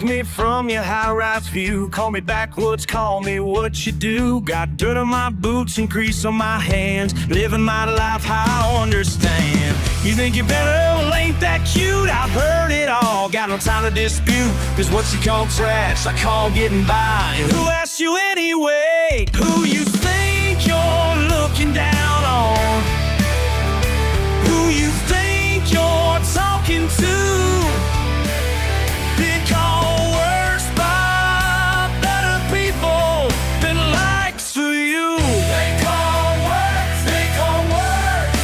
me from your high-rise view. Call me backwoods, call me what you do. Got dirt on my boots and grease on my hands. Living my life how I understand. You think you're better? Well, ain't that cute? I've heard it all. Got no time to dispute. Cause what you call trash, I call getting by. And who asked you anyway? Who you think you're looking down on? Who you think you're talking to? Been called worse by better people than likes for you. They call worse, they call worse.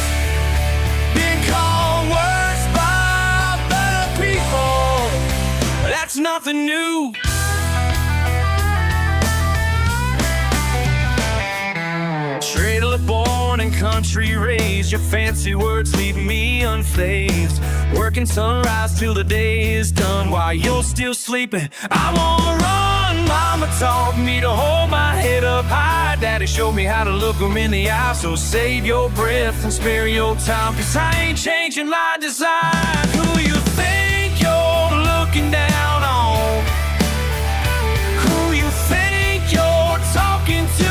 Been called worse by better people. That's nothing new. Trailer born and country raised, your fancy words leave me unfazed. Working sunrise till the day is done while you're still sleeping. I wanna run. Mama taught me to hold my head up high. Daddy showed me how to look 'em in the eye. So save your breath and spare your time, cause I ain't changing my design. Who you think you're looking down on? Who you think you're talking to?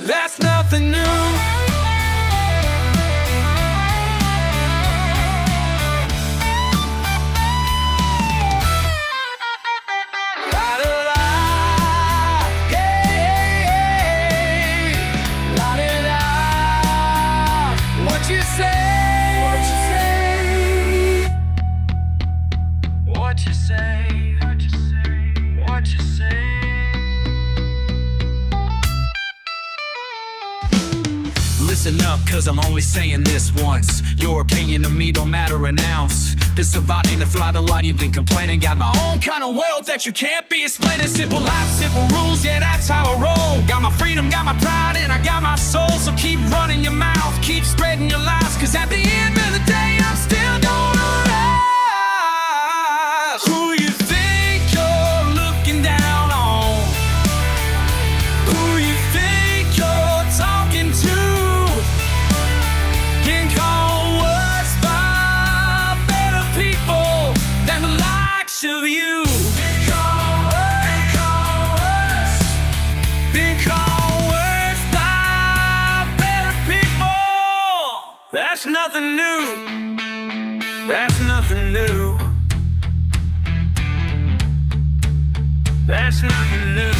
That's nothing new. La-da-da, hey, la-da-da. What you say? What you say? What you say? What you say? What you say? Listen up, cause I'm only saying this once. Your opinion of me don't matter an ounce. Been surviving to fly the line, you've been complaining. Got my own kind of wealth that you can't be explaining. Simple life, simple rules, yeah, that's how I roll. Got my freedom, got my pride, and I got my soul. So keep running your mouth, keep spreading your lies, cause at the end of the day, I'm still gonna rise. Who you think you're looking down on? Who you think you're talking to? Of you. Been called worse. Been called worse by better people. That's nothing new. That's nothing new. That's nothing new.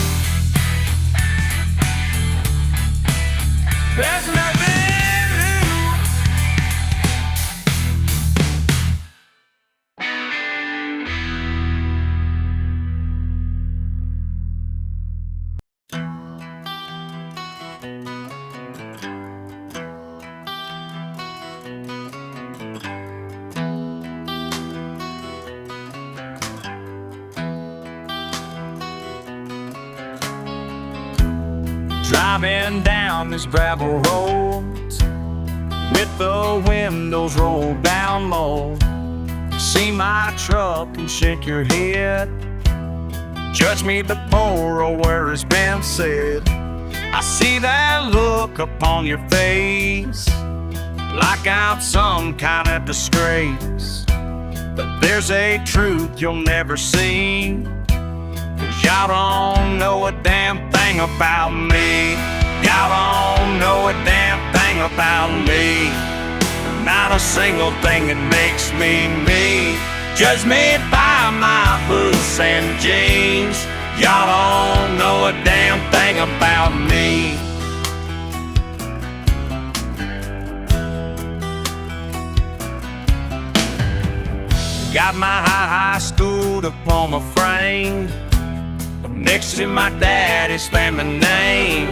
That's nothing new. Driving down this gravel road with the windows rolled down low. See my truck and shake your head. Judge me before a word has been said. I see that look upon your face, like I'm some kind of disgrace. But there's a truth you'll never see, cause y'all don't know a damn thing about me. Y'all don't know a damn thing about me. Not a single thing that makes me me. Judge me by my boots and jeans. Y'all don't know a damn thing about me. Got my high school diploma framed next to my daddy's family name.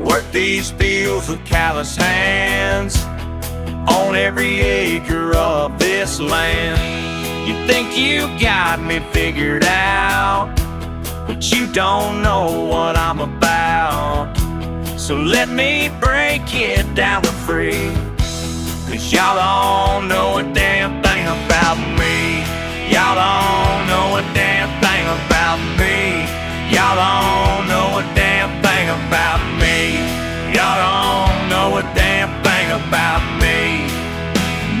Work these fields with callous hands on every acre of this land. You think you got me figured out, but you don't know what I'm about. So let me break it down for free, cause y'all don't know a damn thing about me. Y'all don't about me.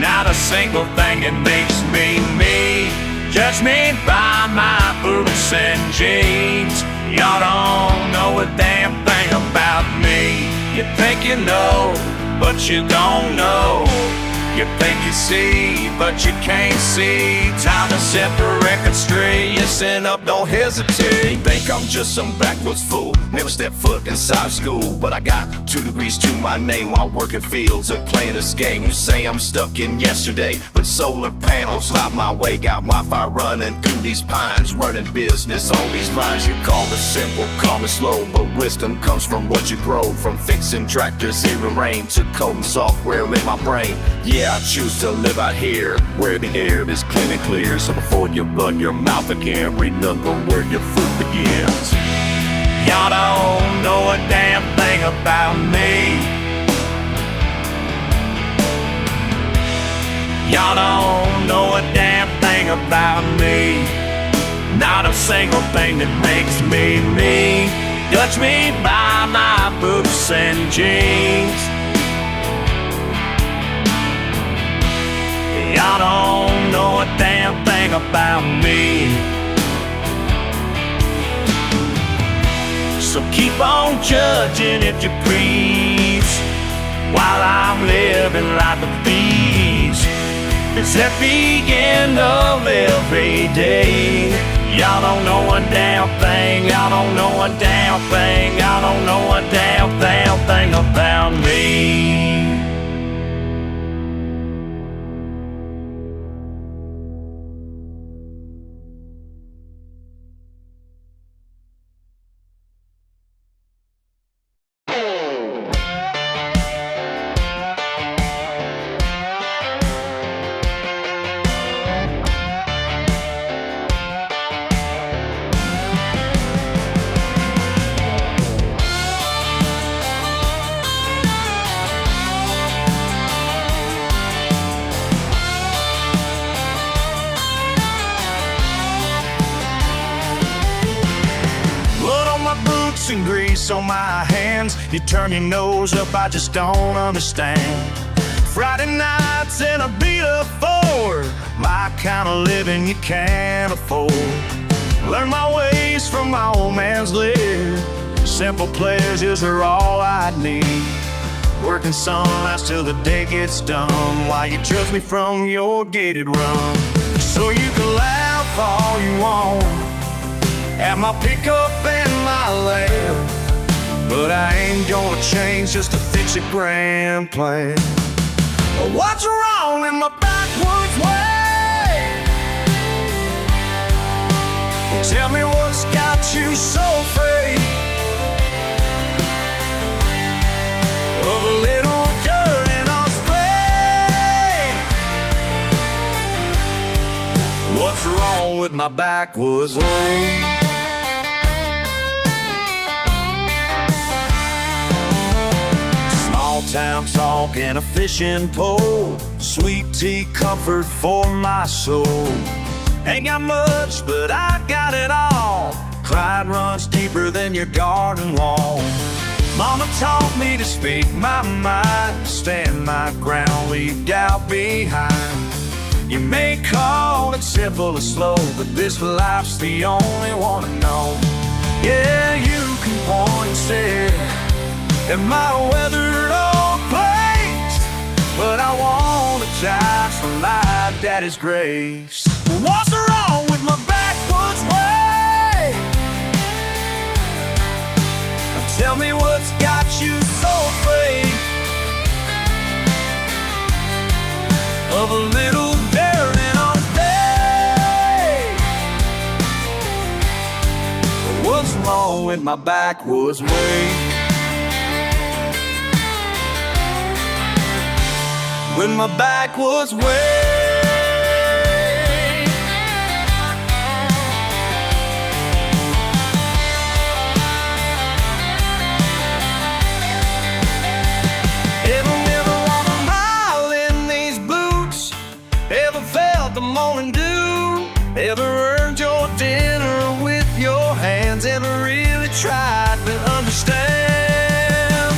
Not a single thing that makes me me. Judge me by my boots and jeans. Y'all don't know a damn thing about me. You think you know, but you don't know. You think you see, but you can't see. Time to set the record straight. You stand up, don't hesitate. Think I'm just some backwoods fool. Never stepped foot inside school, but I got 2 degrees to my name while working fields or playing this game. You say I'm stuck in yesterday, but solar panels light my way. Got Wi-Fi running through these pines, running business on these lines. You call it simple, calm and slow, but wisdom comes from what you grow. From fixing tractors here in rain to coding software in my brain. Yeah, I choose to live out here, where the air is clean and clear. So before you run your mouth again, remember where your food begins. Y'all don't know a damn thing about me. Y'all don't know a damn thing about me. Not a single thing that makes me me. Judge me by my boots and jeans. Y'all don't know a damn thing about me. So keep on judging if you please, while I'm living like a beast. It's at the end of every day. Y'all don't know a damn thing. Y'all don't know a damn thing. Y'all don't know a damn thing about me. And grease on my hands. You turn your nose up, I just don't understand. Friday nights and a beat up Ford, my kind of living you can't afford. Learn my ways from my old man's live. Simple pleasures are all I need. Working some nights till the day gets done, while you trust me from your gated run. So you can laugh all you want at my pickup and my lamb, but I ain't gonna change just to fix a grand plan. What's wrong in my backwoods way? Tell me what's got you so afraid of a little dirt in our spray? What's wrong with my backwoods way? Town talk and a fishing pole, sweet tea comfort for my soul. Ain't got much, but I got it all. Pride runs deeper than your garden wall. Mama taught me to speak my mind, stand my ground, leave doubt behind. You may call it simple or slow, but this life's the only one I know. Yeah, you can point and say at my weathered old place, but I want to die from my daddy's grace. What's wrong with my backwoods way? Tell me what's got you so afraid of a little dirt in our day? What's wrong with my backwoods way? With my backwoods way. Ever walked a mile in these boots? Ever felt the morning dew? Ever earned your dinner with your hands? Ever really tried to understand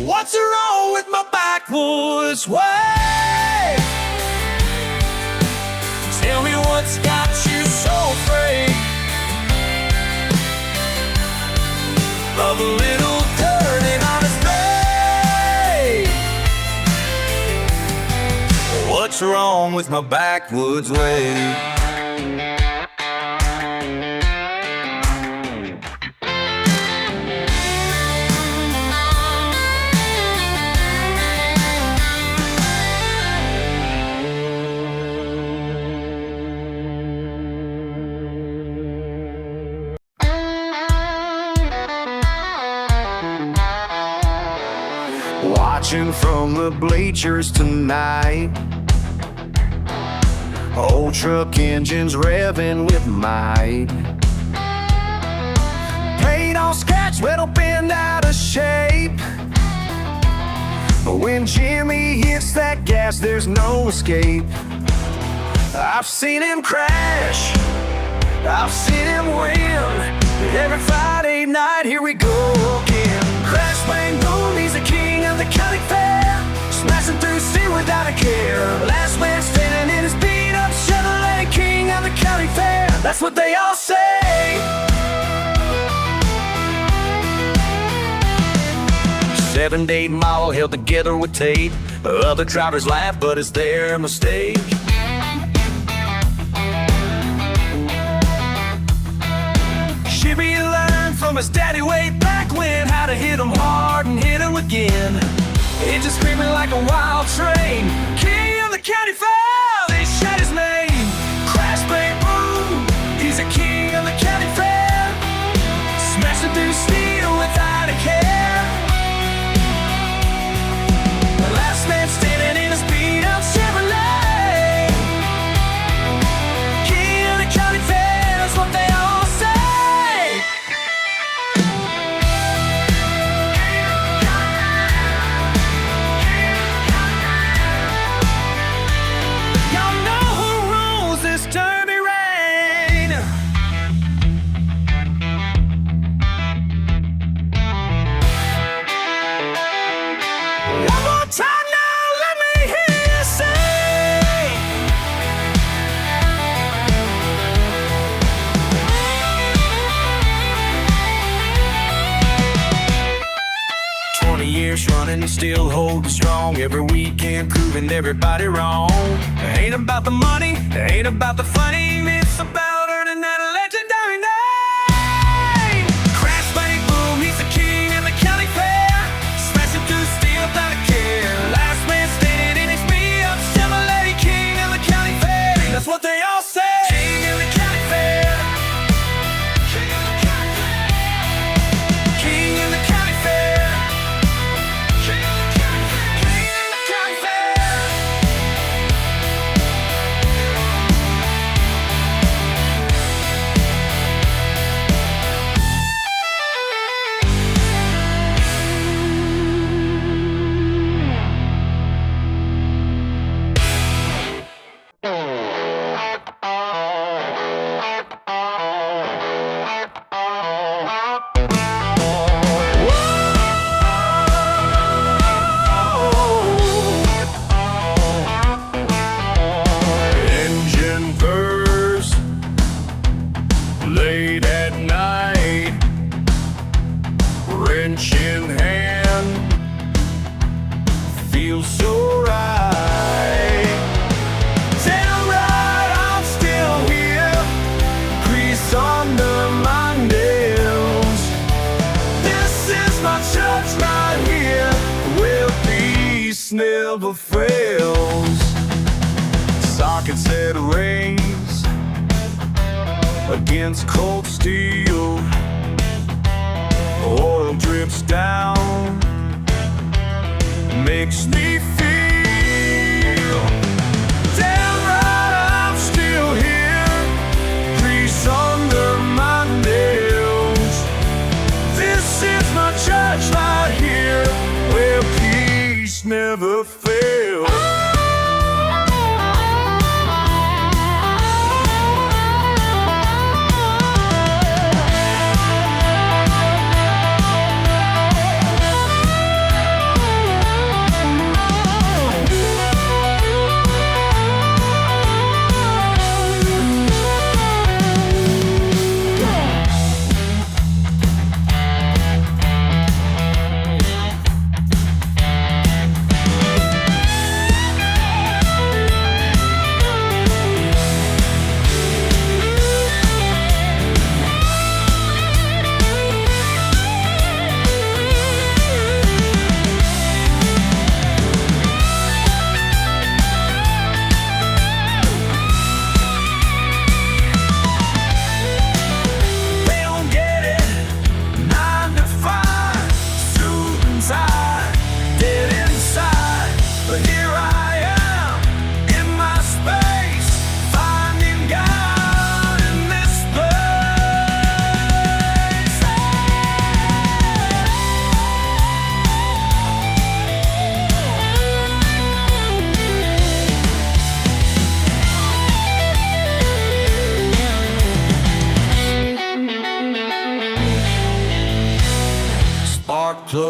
what's wrong with my backwoods? backwoods way. Tell me what's got you so afraid of a little dirt and honest bay. What's wrong with my backwoods way? Watching from the bleachers tonight, old truck engines revving with might. Paint all scratched, metal bent out of shape. But when Jimmy hits that gas, there's no escape. I've seen him crash, I've seen him win. Every Friday night, here we go again. Crash, bang, boom, he's the king of the county fair, smashing through sin without a care. Last man standing in his beat-up Chevrolet, king of the county fair. That's what they all say. 7 to 8 Mile held together with tape. Other drivers laugh, but it's their mistake. Jimmy learned from his daddy way back when how to hit him hard and hit him again. It's just screaming like a wild train. King of the county fair, they shout his name. Crash, bang, boom, he's the king of the county fair, smashing through steel without a care. The last man standing in his beat-up Chevrolet, king of the county fair, that's what they all say. Running and still holding strong, every weekend proving everybody wrong. It ain't about the money, it ain't about the fame, it's about earning that legendary name. Crash, bang, boom, he's the king of the county fair, smashing through steel without a care. Last man standing in his beat-up Chevrolet, king of the county fair, that's what they all say. King of the county fair, king of the county fair, king of the county fair. Late at night, wrench in hand, feels so right. Damn right, I'm still here, grease under my nails. This is my church right here, where peace never fails. Socket set rains against cold steel, oil drips down, makes me feel damn right I'm still here, grease under my nails. This is my church right here, where peace never fails.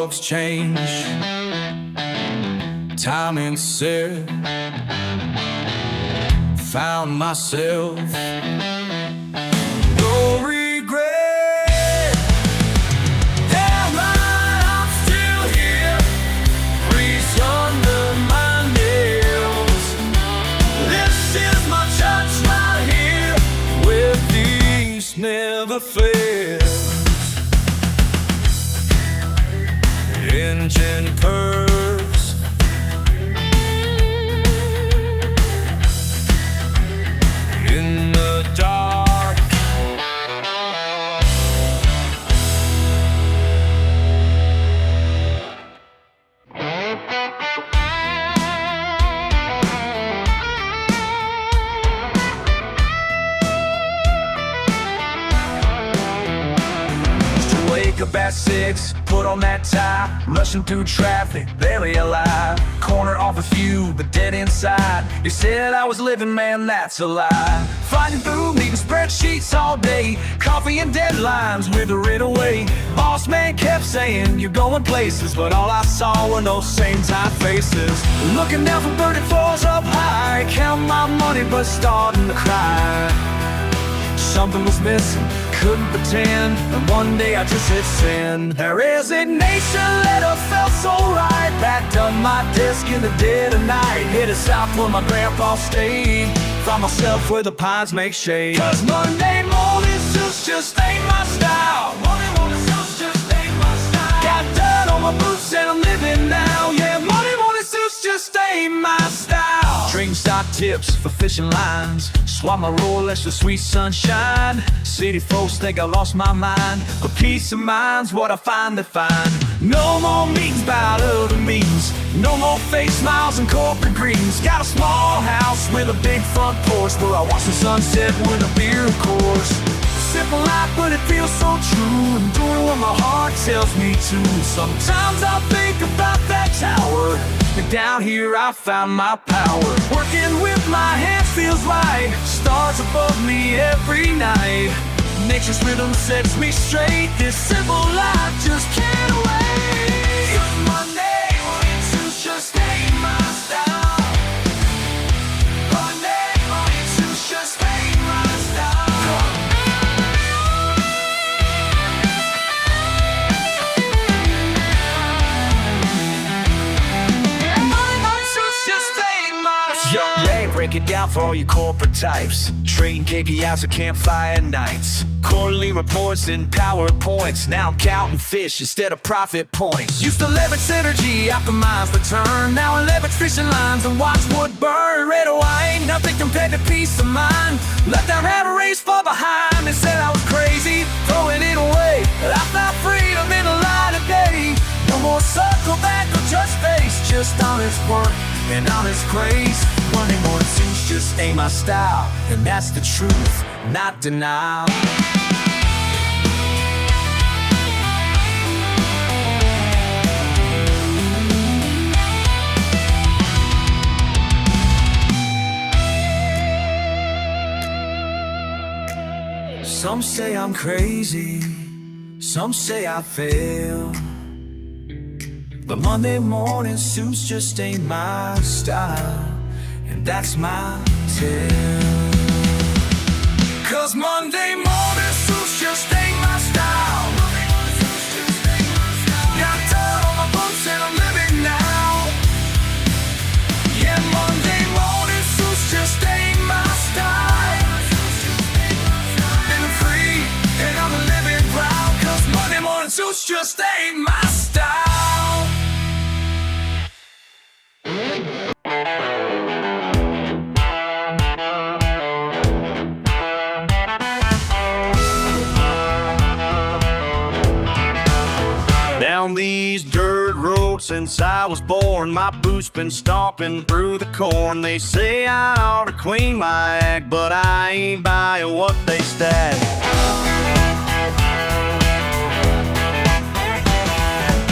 drugs change, timing set. Found myself, no regret. Damn right, I'm still here, breeze under my nails. This is my church right here, where peace never fails. Engine purrs, in the dark. Wake up at 6, put on that tie, rushing through traffic, barely alive. Corner off a few, but dead inside. You said I was living, man, that's a lie. Fighting through, meeting spreadsheets all day, coffee and deadlines withering away. Boss man kept saying you're going places, but all I saw were those same tight faces. Looking down from 30 floors up high, counting my money but starting to cry. Something was missing, couldn't pretend, and one day I just hit send. Their resignation letter felt so right, backed on my desk in the dead of night. Headed south where my grandpa stayed, found myself where the pines make shade. Cause Monday morning suits just ain't my style. Monday morning suits just ain't my style. Got dirt on my boots and I'm living now. Yeah, Monday morning suits just ain't my style. Dream stock tips for fishing lines, swap my Rolex for sweet sunshine. City folks think I lost my mind, but peace of mind's what I finally find. No more meetings about other meetings, no more fake smiles and corporate greetings. Got a small house with a big front porch where I watch the sunset with a beer, of course. Simple life, but it feels so true. I'm doing what my heart tells me to. Sometimes I think about that tower, and down here I found my power. Working with my hands feels right, stars above me every night. Nature's rhythm sets me straight, this simple life just can't wait. Monday morning suits just ain't my style. Monday morning suits just ain't my style. Break it down for all you corporate types, trading cakey outs of campfire nights, quarterly reports and PowerPoints. Now I'm counting fish instead of profit points. Used to leverage synergy after miles return, now I leverage fishing lines and watch wood burn. Red or white, nothing compared to peace of mind. Let that rat race far behind. They said I was crazy, throwing it away, but I found freedom in the light of day. No more circle back or judge face, just honest work and honest grace. Monday morning suits just ain't my style, and that's the truth, not denial. Some say I'm crazy, some say I fail, but Monday morning suits just ain't my style, and that's my tale. Cause Monday morning suits just ain't my style. Got dirt on my boots and I'm living now. Yeah, Monday morning suits just ain't my style. And I'm free and I'm living proud, cause Monday morning suits just ain't my style. Down these dirt roads since I was born, my boots been stomping through the corn. They say I ought to clean my act, but I ain't buying what they stack.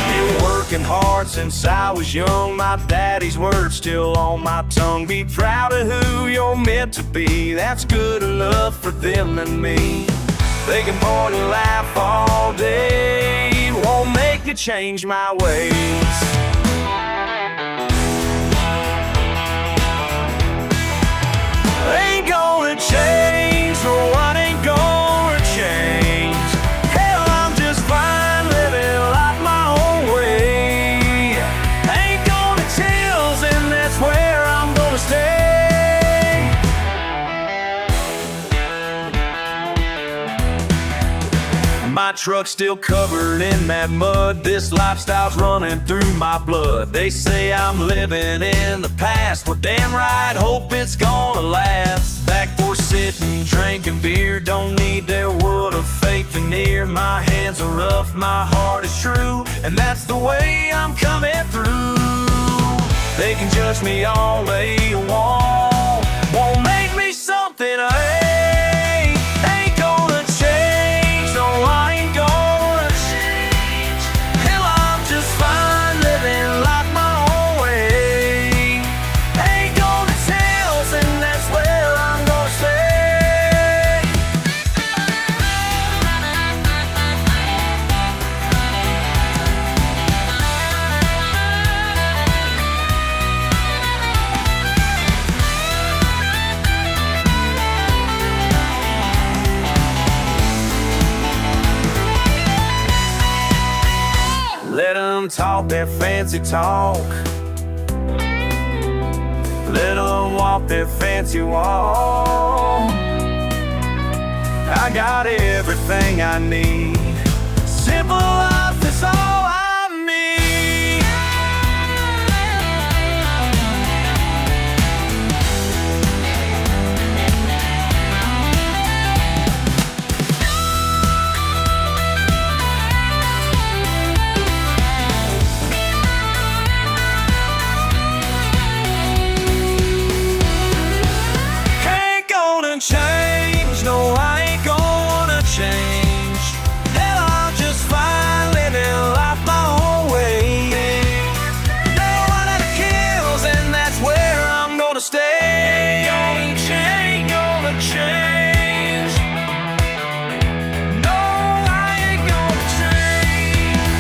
Been working hard since I was young, my daddy's words still on my tongue. Be proud of who you're meant to be, that's good enough for them and me. They can point and laugh all day, won't make me change my ways. Ain't gonna change, no, I ain't gonna change. Hell, I'm just fine living life my own way. Ain't gonna chills, and that's where I'm gonna stay. My truck's still covered in that mud. This lifestyle's running through my blood. They say I'm living in the past. Well, damn right, hope it's gonna last. Back for sitting, drinking beer. Don't need their wood or fake veneer. My hands are rough, my heart is true, and that's the way I'm coming through. They can judge me all they want, won't make me something I ain't. Ain't gonna change, no, I ain't gonna change. Hell, I'm just fine living life my own way. Ain't gonna tell, and that's where I'm gonna stay. Let them talk their fancy talk. Let them walk their fancy walk. I got everything I need. Simple life is all I need. Change, no, I ain't gonna change. Hell, I'm just fine living life my own way. No one that kills, and that's where I'm gonna stay. Ain't gonna change. No, I ain't gonna change.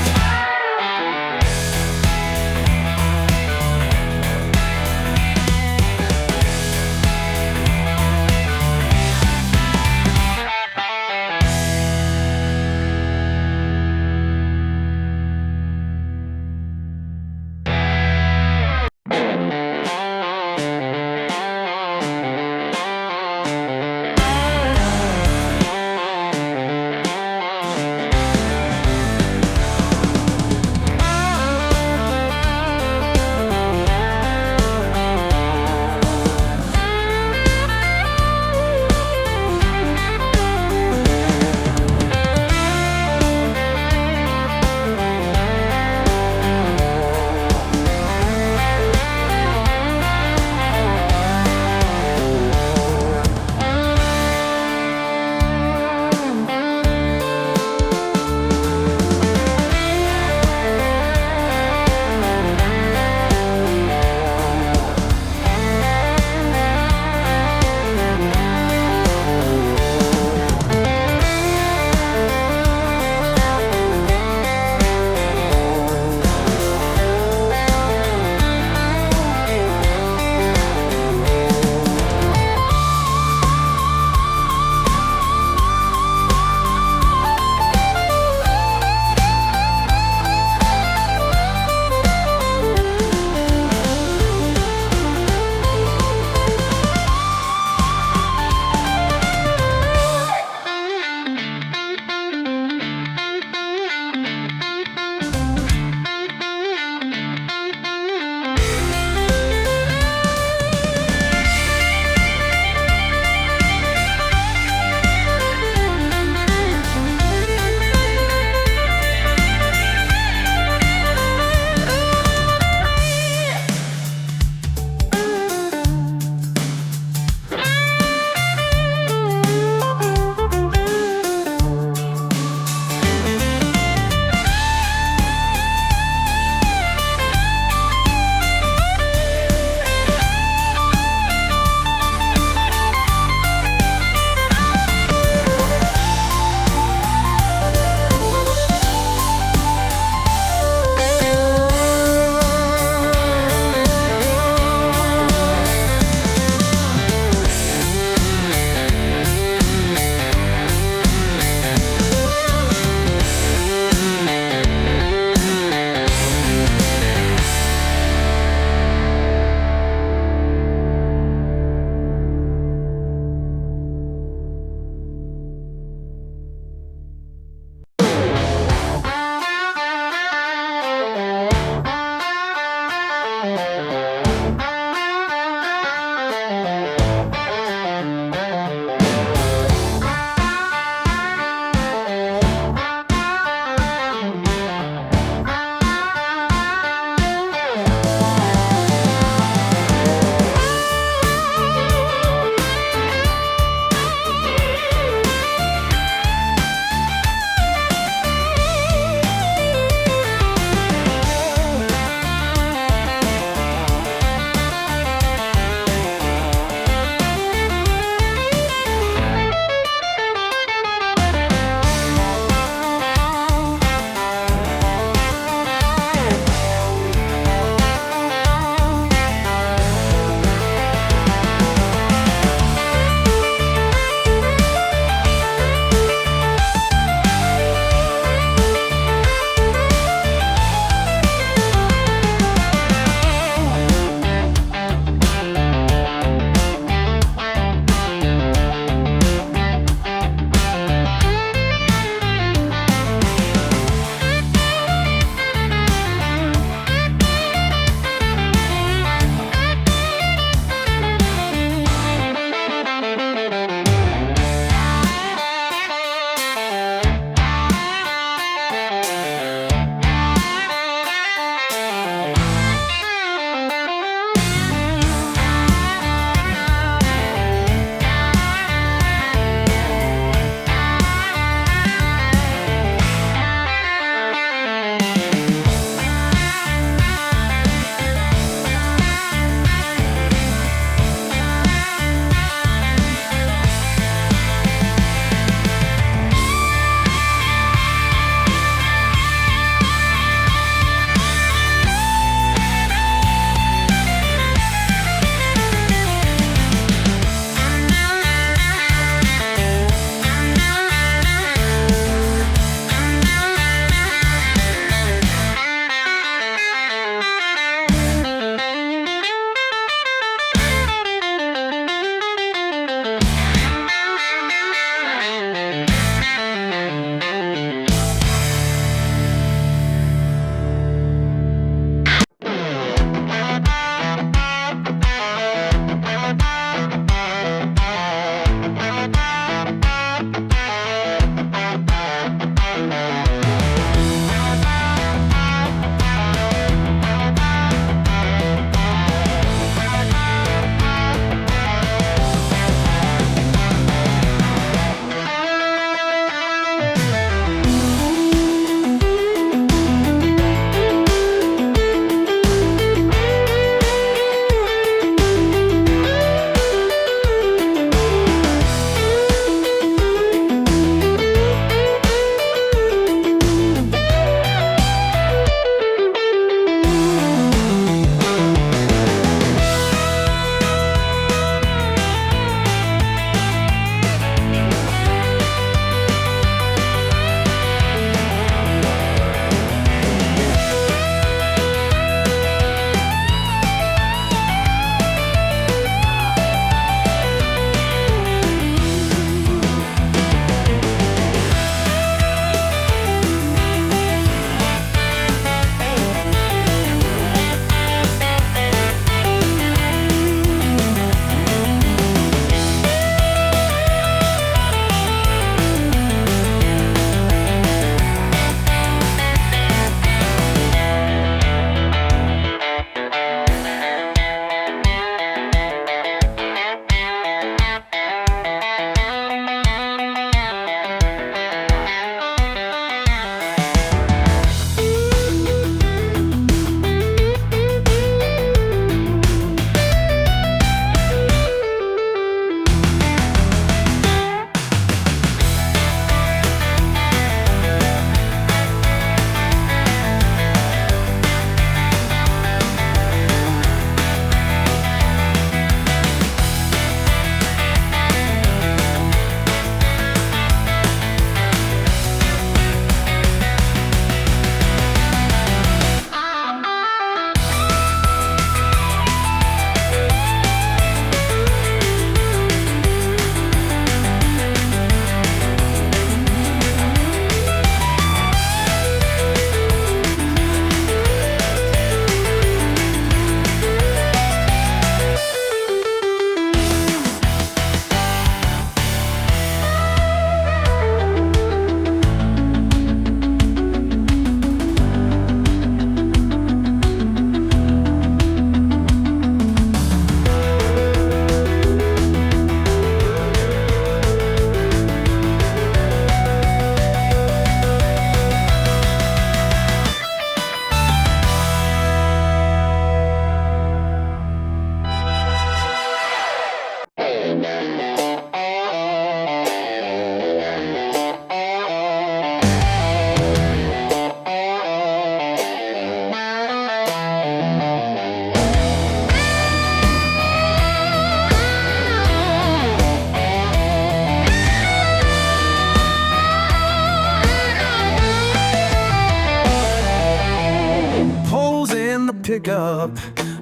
pickup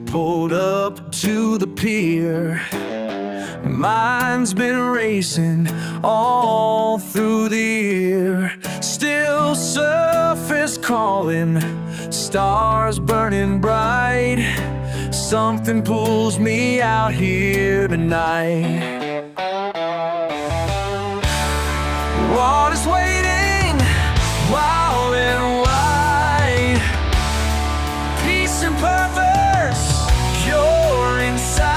pulled up to the pier. Mine's been racing all through the year. Still surface calling, stars burning bright. Something pulls me out here tonight. Water's waiting, wild and wide. Peace and purpose, pure inside.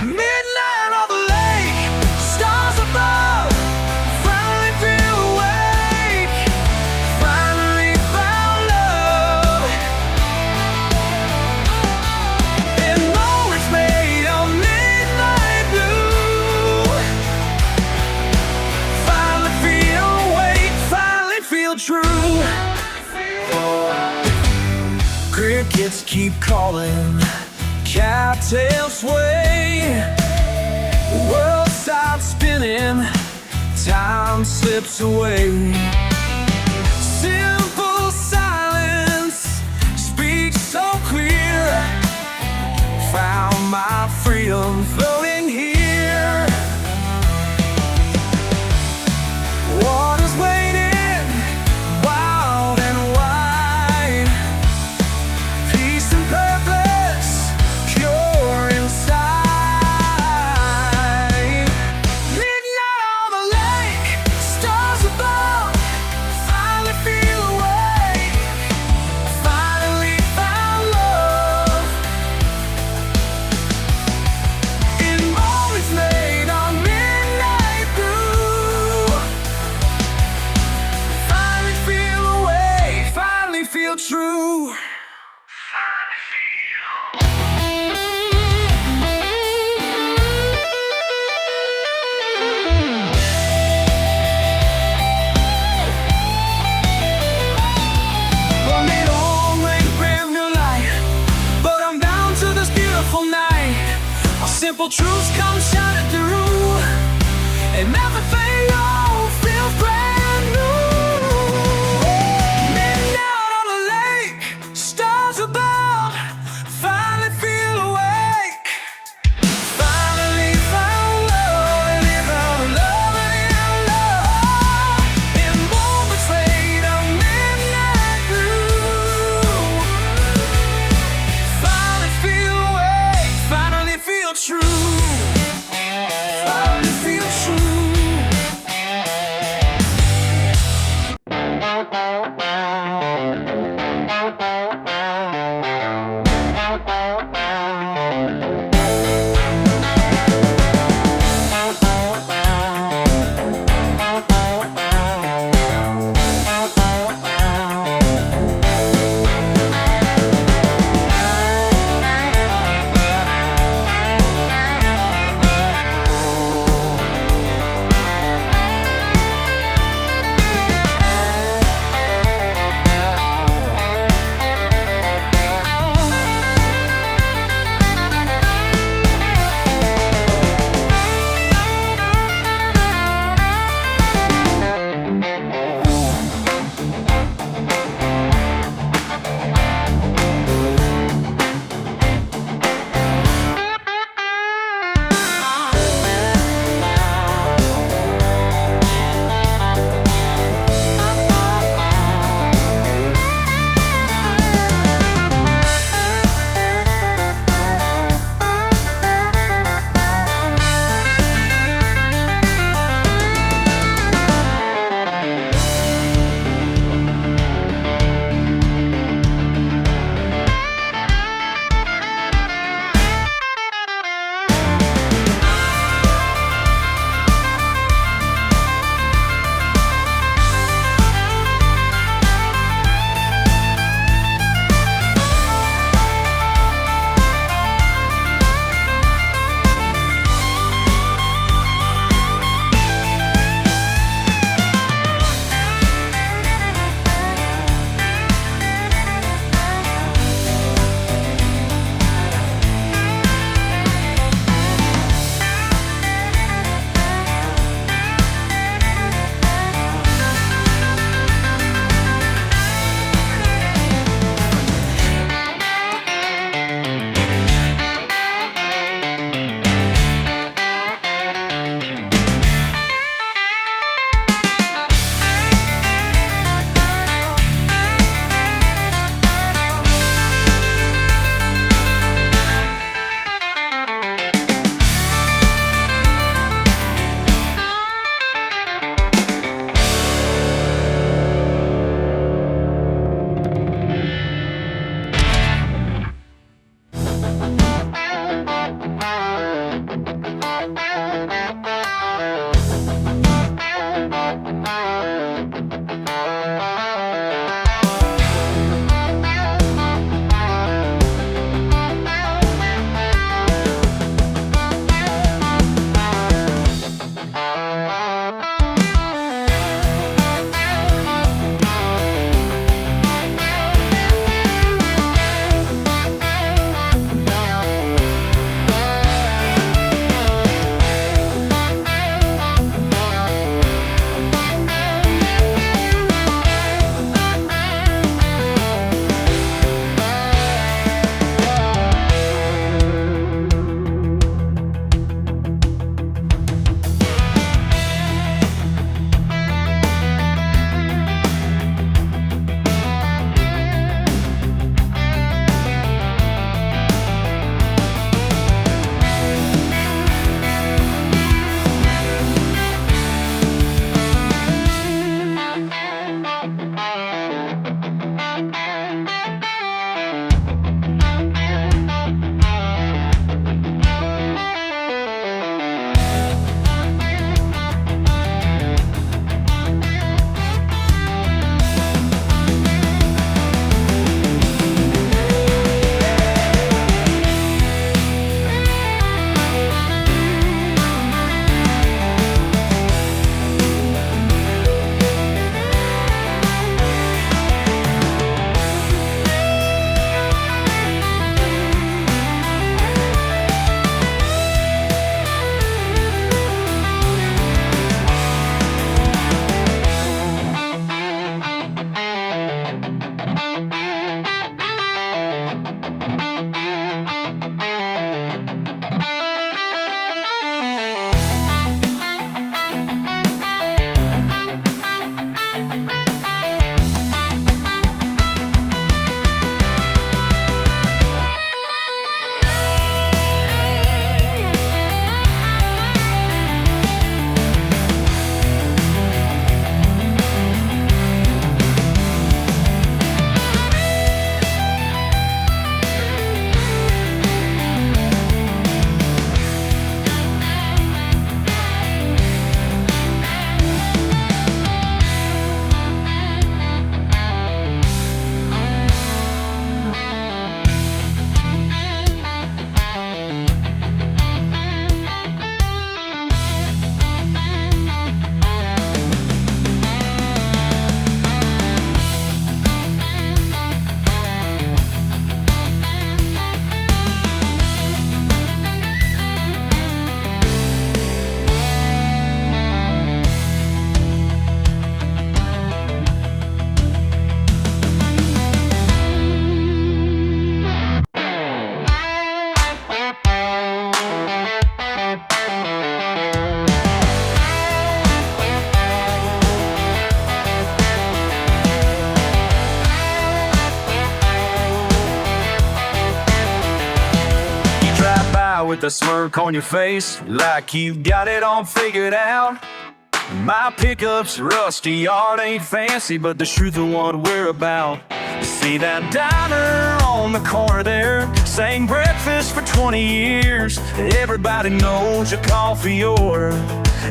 Midnight on the lake, stars above. Finally feel awake, finally found love. And though it's made of midnight blue, finally feel awake, finally feel true. Crickets keep calling, cattails sway. The world stops spinning, time slips away. Simple silence speaks so clear. Found my freedom floating here. Water's waiting, wild and wide. Peace and purpose, pure inside. Midnight on the lake, stars above. Finally feel awake, finally found love. In moments made on midnight blue, finally feel awake, finally feel true. One day long lake, brand new light, but I'm bound to this beautiful night. Our simple truths come shining through, and everything all feels brand new. Midnight on the lake, stars above. Finally feel awake, finally found love, and in love, and in love. In moments made of midnight blue, finally feel awake, finally feel true. Finally feel true. by with a smirk on your face, like you got it all figured out. My pickup's rusty, yard ain't fancy, but the truth of what we're about. See that diner on the corner there, sang breakfast for 20 years. Everybody knows your coffee order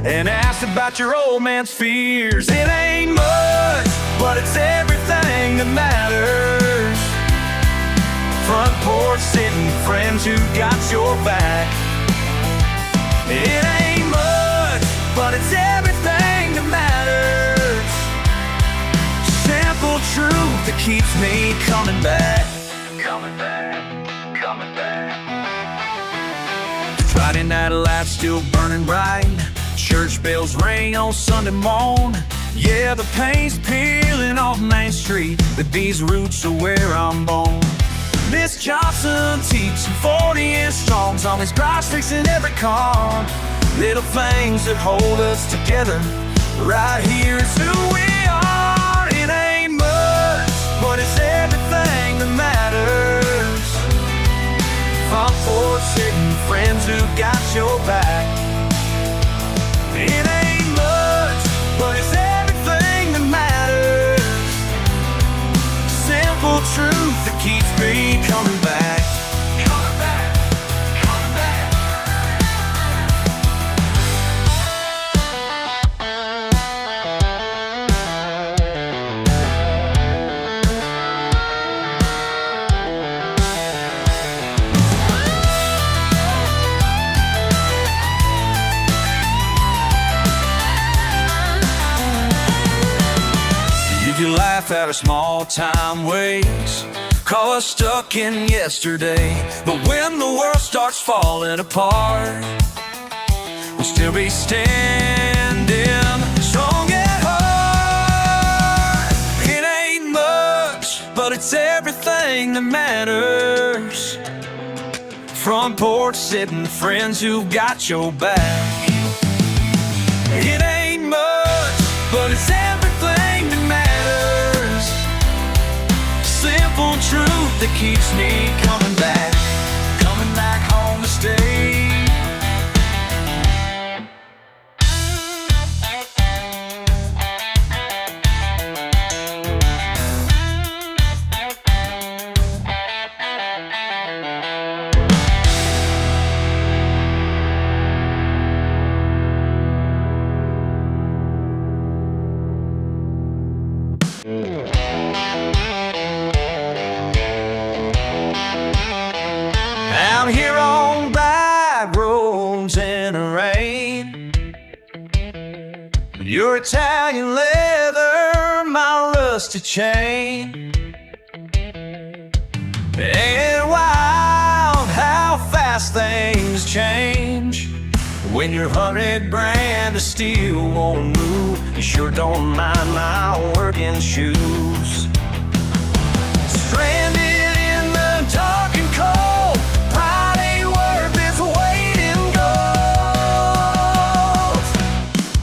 and asked about your old man's fears. It ain't much, but it's everything that matters. Front porch sitting, friends who got your back. It ain't much, but it's everything that matters. Simple truth that keeps me coming back. Coming back, coming back. Friday night lights still burning bright, church bells ring on Sunday morn. Yeah, the paint's peeling off Main Street, but these roots are where I'm born. Miss Johnson teaching 40-inch songs on his dry sticks in every car. Little things that hold us together, right here is who we are. It ain't much, but it's everything that matters. Front porch sitting, friends who got your back. It ain't much, but it's everything that matters. Simple truth that keeps me coming back. Coming back, coming back. You can laugh at our small time ways, call us stuck in yesterday, but when the world starts falling apart, we'll still be standing strong at heart. It ain't much, but it's everything that matters. Front porch sitting, friends who've got your back. It ain't much, but it's everything that matters. Simple truth that keeps me coming back home to stay. Out here on backroads in the rain, your Italian leather, my rusty chain. And wild how fast things change. When your 100 brand of steel won't move, you sure don't mind my working shoes. Stranded in the dark and cold, pride ain't worth its weight in gold.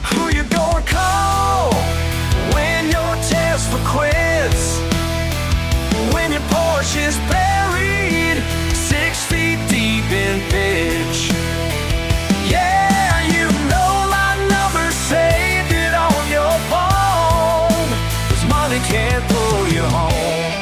Who you gonna call when your test for quits? When your Porsche is buried 6 feet deep in pitch. Yeah, you know my number, saved it on your phone, 'cause money can't pull you home.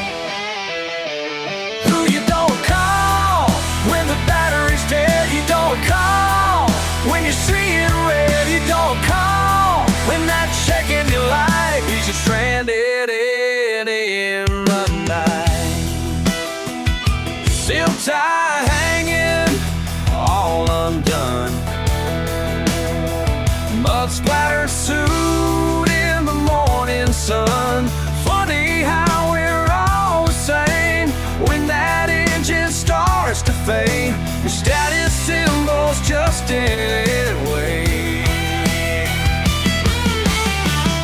Who you don't call when the battery's dead? You don't call when you're seeing red. You don't call when that check in your life is just stranded in the night. Zip tie hanging all undone, mud splattered suit in the morning sun. Funny how we're all the same when that engine starts to fade. Your status symbol's just dead weight.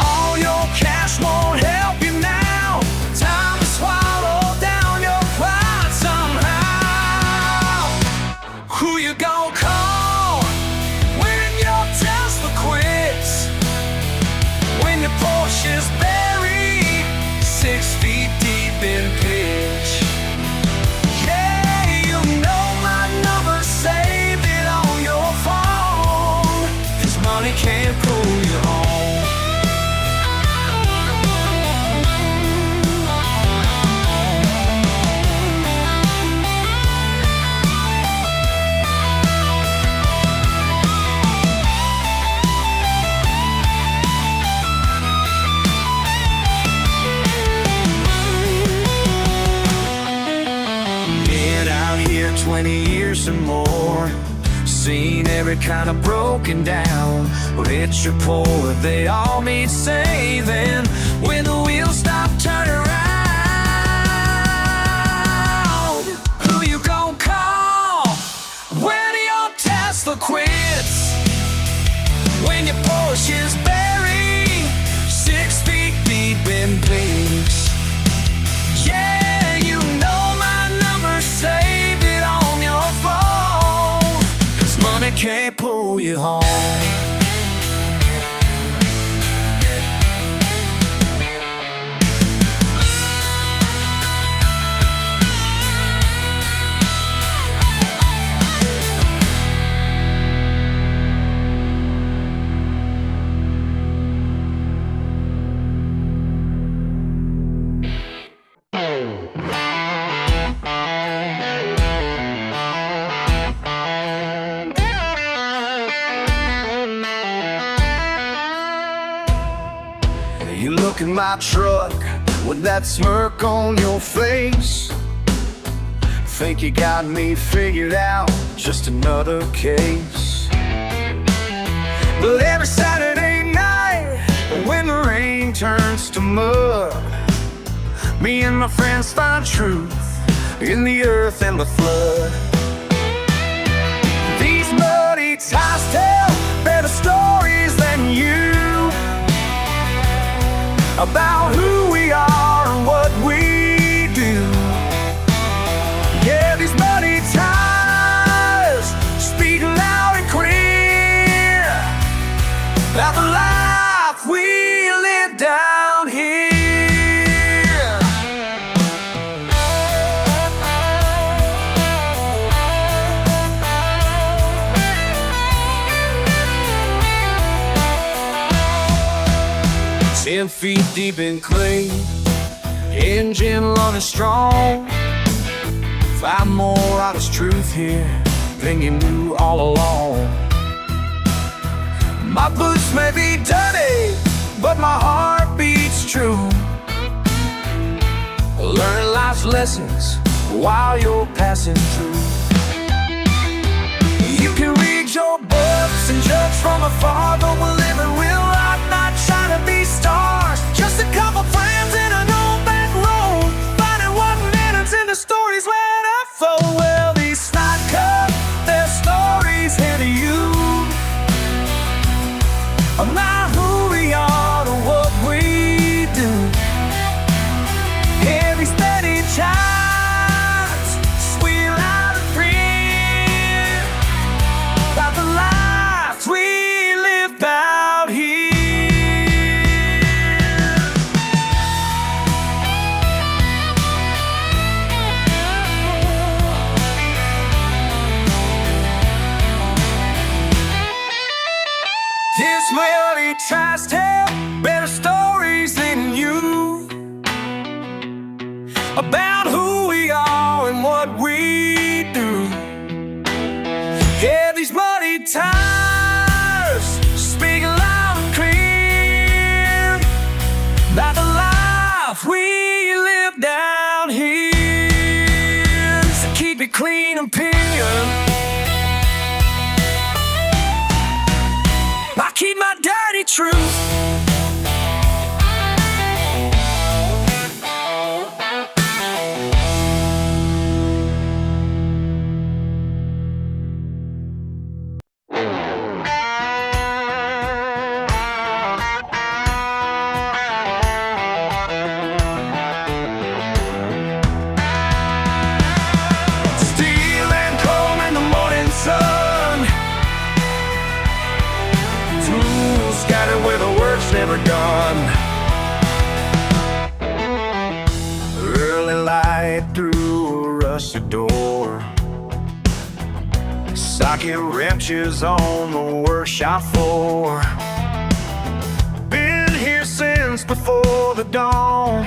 All your cash won't help you now. Time to swallow down your pride somehow. Who you gonna call when your Tesla quits? When your Porsche's buried 6 feet deep in pitch. Yeah, you know my number, save years or more. Seen every kind of broken down, rich or poor, they all need saving. When the wheels stop turning around, who you gon' call when your Tesla quits? When your Porsche is buried 6 feet deep in leaks. Yeah, you know my number, saved it on your phone, 'cause money can't pull you home. You look in my truck with that smirk on your face. Think you got me figured out, just another case. But every Saturday night, when the rain turns to mud, me and my friends find truth in the earth and the flood. These muddy ties tell better stories than you, about who we are and what we do. Yeah, these muddy ties speak loud and clear about the life we live down here. Ten feet deep in clay, engine running strong. 5 more honest truth here than you knew all along. My boots may be dirty, but my heart beats true. Learn life's lessons while you're passing through. You can read your books and judge from afar, but we're living real life, not trying to be stars. Just a couple friends in an old back road, finding what matters in the stories when I fold. Well, these snot cups, their stories here to you, about who we are and what we do. Yeah, these steady chimes, sweet loud and free, about the lives we live out here. This melody tries to tell better stories than you, about who we are and what we do. Yeah, these muddy tires speak loud and clear about the life we live down here. So keep it clean and pure, I keep my dirty truth. Steel and coal in the morning sun, tools scattered where the work's never done. Early light through a rusted door, socket wrenches on the workshop floor. Been here since before the dawn.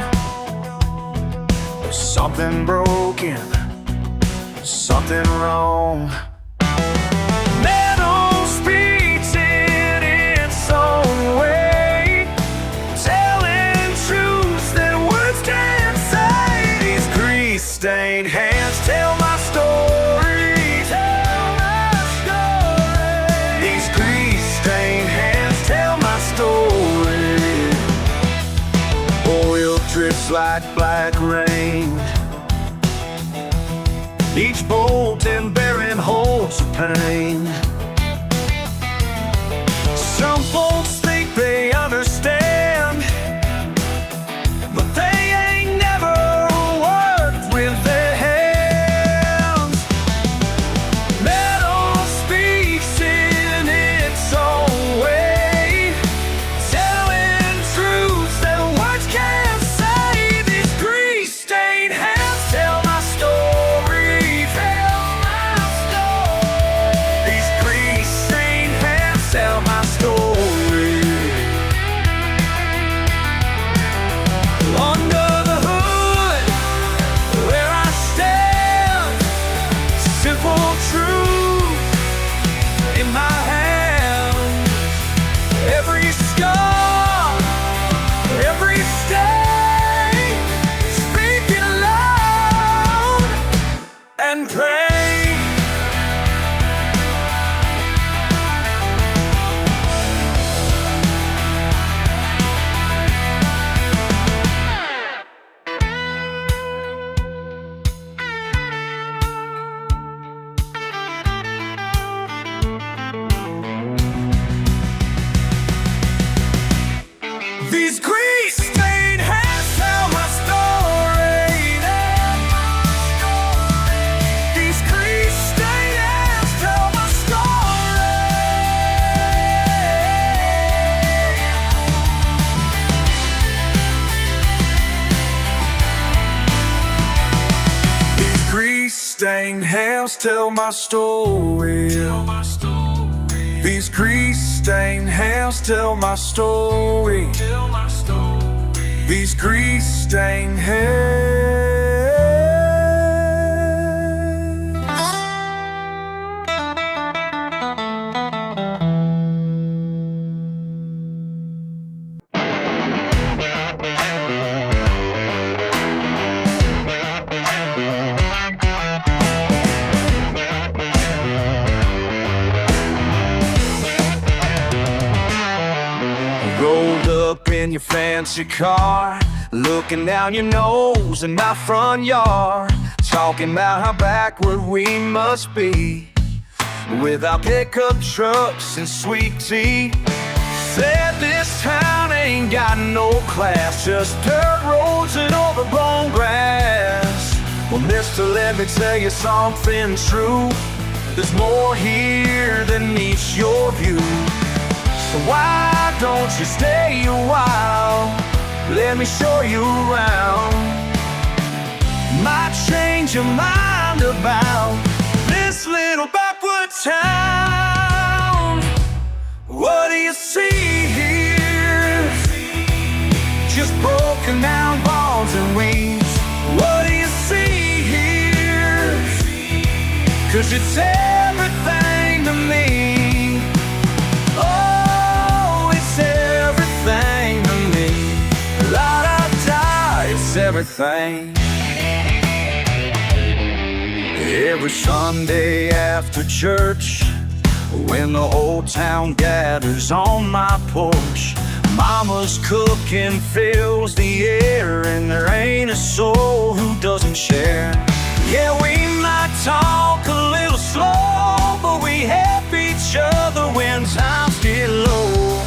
There's something broken, something wrong. Metal speaks in its own way, telling truths that words can't say. These grease-stained hands tell my story, just like black rain. Each bolt and bearing holds a pain. Some folks think they understand, but they ain't never worked with their hands. Metal speaks in its own way, telling truths that words can't say. These grease-stained hands tell my story. Tell my story. These grease-stained hands tell my story. Under the hood, where I stand, simple truth in my hands. Every scar, every stain, speaking loud and plain. These grease-stained hands tell my story. These grease-stained hands tell my story. These grease-stained hands tell my story. These grease-stained hands tell my story. These grease-stained hands. Rolled up in your fancy car, looking down your nose in my front yard, talking about how backward we must be with our pickup trucks and sweet tea. Said this town ain't got no class, just dirt roads and overgrown grass. Well, mister, let me tell you something true. There's more here than meets your view. So why don't you stay a while? Let me show you around. Might change your mind about this little backward town. What do you see here? Just broken down bones and wings. What do you see here? 'Cause it's everything to me. Everything to me, la-da-da, it's everything. Every Sunday after church, when the old town gathers on my porch, mama's cooking fills the air, and there ain't a soul who doesn't share. Yeah, we might talk a little slow, but we help each other when times get low.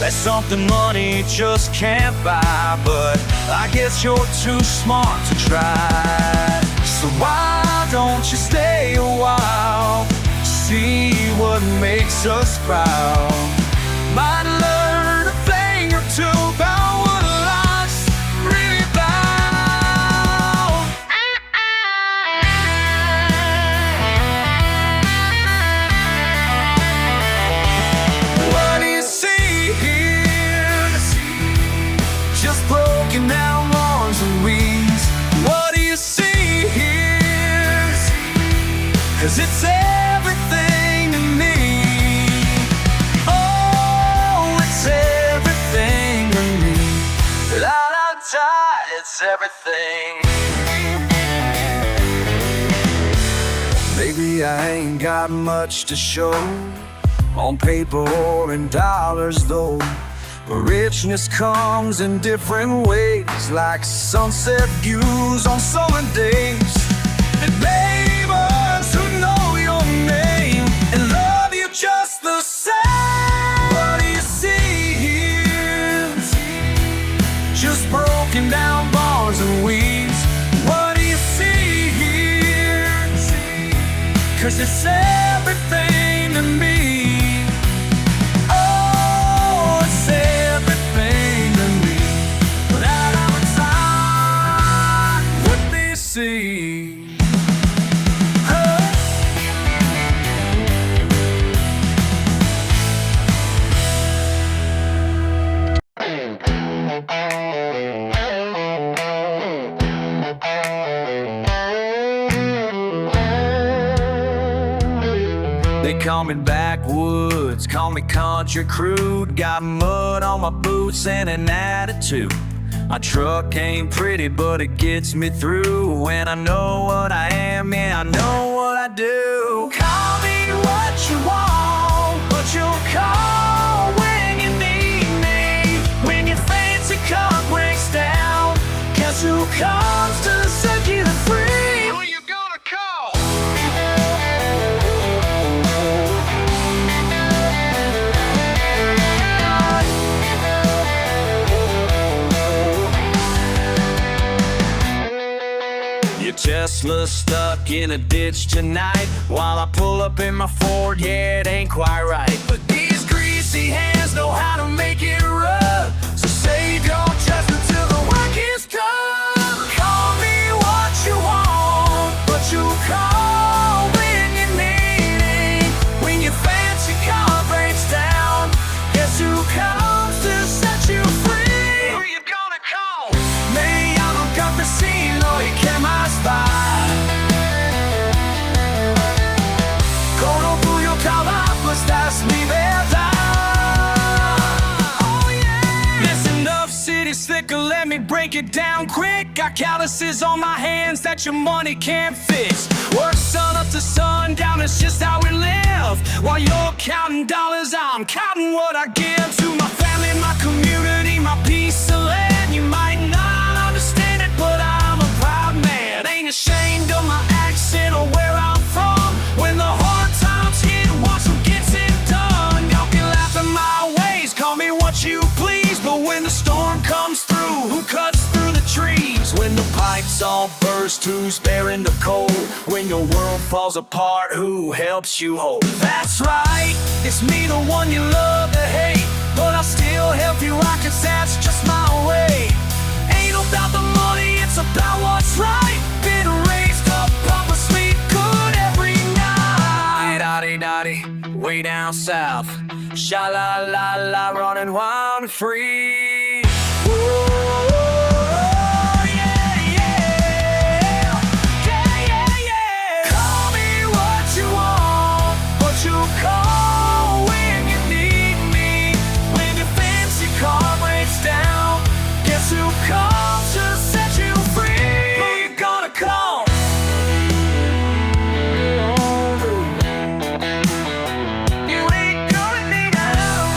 That's something money just can't buy, but I guess you're too smart to try. So why don't you stay a while, see what makes us proud? Might learn a thing or two about what life's really about. What do you see here? Just broken down lawns and weeds. What do you see here? 'Cause it's everything to me. Oh, it's everything to me. La-da-da, it's everything. Maybe I ain't got much to show on paper or in dollars though. But richness comes in different ways, like sunset views on summer days, and neighbors who know your name and love you just the same. What do you see here? Just broken down bars and weeds. What do you see here? 'Cause it's everything to me. Oh, it's everything to me. But out outside, what do you see? They call me backwoods, call me country crude. Got mud on my boots and an attitude. My truck ain't pretty, but it gets me through. When I know what I am, yeah, I know what I do. Call me what you want, but you'll call when you need me. When your fancy car breaks down, guess who comes to set you free? Who you gonna call? Your Tesla's stuck in a ditch tonight, while I pull up in my Ford, yeah, it ain't quite right. But these greasy hands know how to make it rough, so save your judgment till the work is done. Call me what you want, but you call when you need it. When your fancy car breaks down, guess who comes to set you free? Who you gonna call? Me llamo campesino y que más va. Con orgullo trabajo, estás mi verdad. Oh yeah. This enough city's thicker, let me break it down quick. Got calluses on my hands that your money can't fix. Work sun up to sundown, it's just how we live. While you're counting dollars, I'm counting what I give to my family, my community, my piece of land. You might not understand it, but I'm a proud man. Ain't ashamed of my accent or where I'm from. When the hard times hit, watch who gets it done. Y'all can laugh at my ways, call me what you please, but when the storm comes through, who cuts through the trees? When the pipes all burst, who's bearing the cold? When your world falls apart, who helps you hold? That's right, it's me, the one you love to hate, but I'll still help you rock, 'cause that's just my way. Ain't about the money, it's about what's right. Been raised up, Papa Sweet good every night. Dotty dotty, way down south. Sha la la la, running wild and free. Whoa, yeah, yeah. Yeah, yeah, yeah. Call me what you want, but you call when you need me. When your fancy car breaks down, guess who comes to set you free? Who you gonna call? You ain't gonna need help.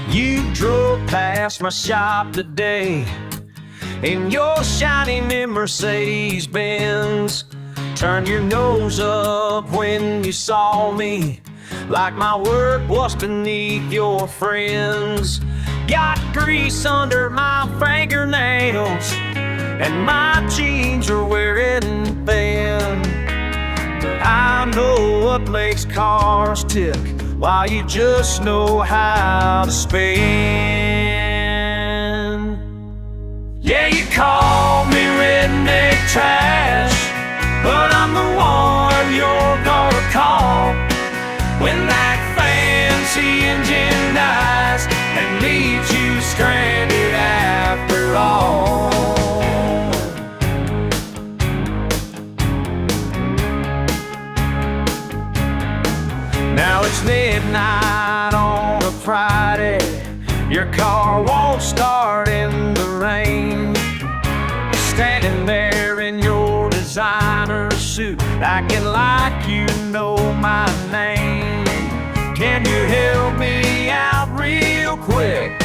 You drove past my shop today in your shiny new Mercedes Benz. Turned your nose up when you saw me, like my work was beneath your friends. Got grease under my fingernails, and my jeans are wearing thin. But I know what makes cars tick, while you just know how to spin. Yeah, you call me redneck trash, but I'm the one you're gonna call when that fancy engine dies and leaves you stranded Well, it's midnight on a Friday. Your car won't start in the rain. Standing there in your designer suit, acting like you know my name. Can you help me out real quick?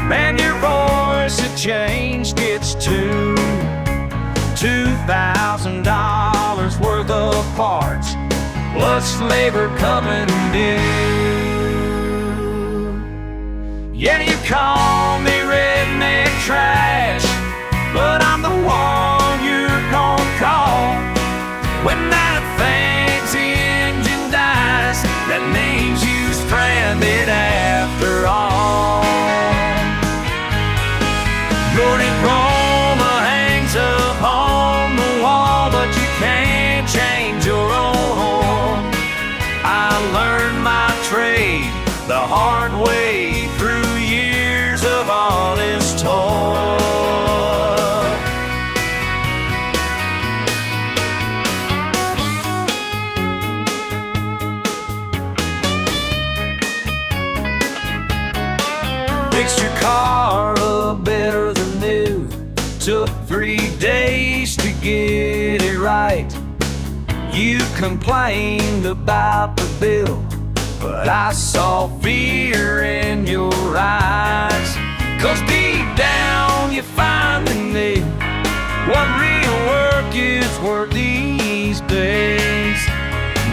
Man, your voice had changed. It's $2,000 worth of parts. What's labor coming due? Yeah, you call me redneck trash, but I'm the one you're gonna call when that fancy engine dies. That means you stranded after all. Your diploma hangs up on the wall, but you can't change your own horn. I learned my trade the hard way through years of honest toil. Fixed your car up better than new. Took 3 days to get it right. You complained about the bill, but I saw fear in your eyes. 'Cause deep down you finally knew what real work is worth these days.